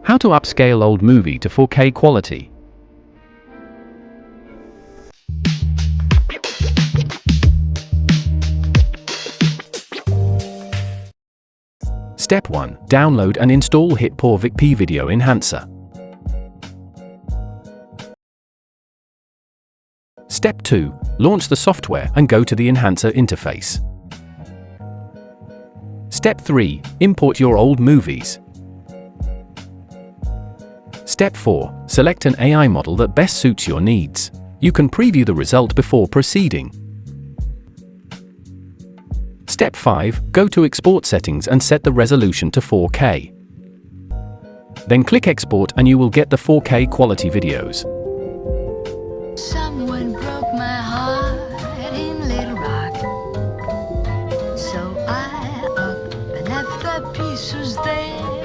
How to upscale old movie to 4K quality. Step 1. Download and install HitPaw VikPea Video Enhancer. Step 2. Launch the software and go to the enhancer interface. Step 3. Import your old movies. Step 4. Select an AI model that best suits your needs. You can preview the result before proceeding. Step 5. Go to Export Settings and set the resolution to 4K. Then click Export and you will get the 4K quality videos. Someone broke my heart in Little Rock, so I up and left the pieces there.